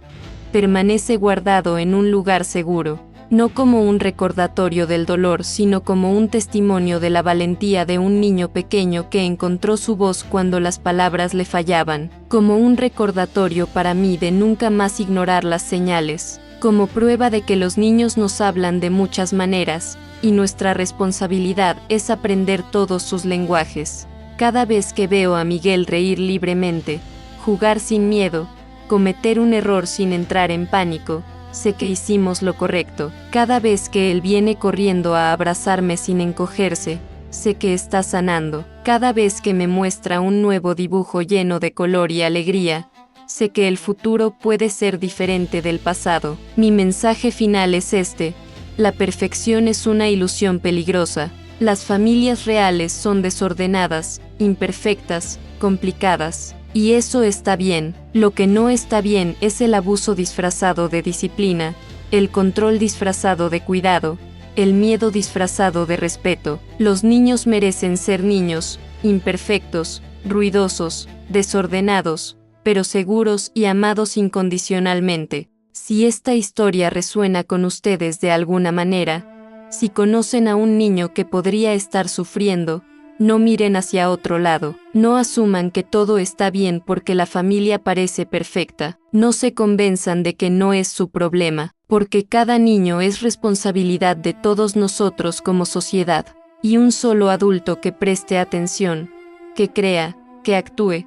permanece guardado en un lugar seguro, no como un recordatorio del dolor, sino como un testimonio de la valentía de un niño pequeño que encontró su voz cuando las palabras le fallaban, como un recordatorio para mí de nunca más ignorar las señales, como prueba de que los niños nos hablan de muchas maneras, y nuestra responsabilidad es aprender todos sus lenguajes. Cada vez que veo a Miguel reír libremente, jugar sin miedo, cometer un error sin entrar en pánico, sé que hicimos lo correcto. Cada vez que él viene corriendo a abrazarme sin encogerse, sé que está sanando. Cada vez que me muestra un nuevo dibujo lleno de color y alegría, sé que el futuro puede ser diferente del pasado. Mi mensaje final es este: la perfección es una ilusión peligrosa. Las familias reales son desordenadas, imperfectas, complicadas. Y eso está bien. Lo que no está bien es el abuso disfrazado de disciplina, el control disfrazado de cuidado, el miedo disfrazado de respeto. Los niños merecen ser niños, imperfectos, ruidosos, desordenados, pero seguros y amados incondicionalmente. Si esta historia resuena con ustedes de alguna manera, si conocen a un niño que podría estar sufriendo, no miren hacia otro lado. No asuman que todo está bien porque la familia parece perfecta. No se convenzan de que no es su problema, porque cada niño es responsabilidad de todos nosotros como sociedad. Y un solo adulto que preste atención, que crea, que actúe,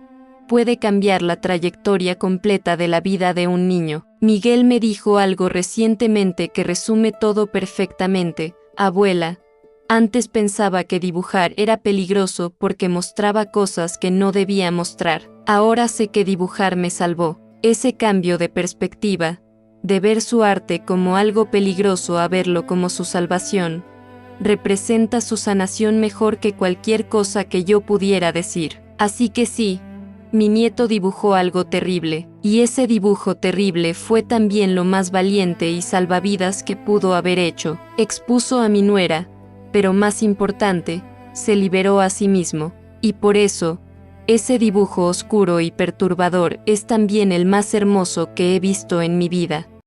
puede cambiar la trayectoria completa de la vida de un niño. Miguel me dijo algo recientemente que resume todo perfectamente. Abuela, antes pensaba que dibujar era peligroso porque mostraba cosas que no debía mostrar. Ahora sé que dibujar me salvó. Ese cambio de perspectiva, de ver su arte como algo peligroso a verlo como su salvación, representa su sanación mejor que cualquier cosa que yo pudiera decir. Así que sí, mi nieto dibujó algo terrible, y ese dibujo terrible fue también lo más valiente y salvavidas que pudo haber hecho. Expuso a mi nuera, pero más importante, se liberó a sí mismo, y por eso, ese dibujo oscuro y perturbador es también el más hermoso que he visto en mi vida.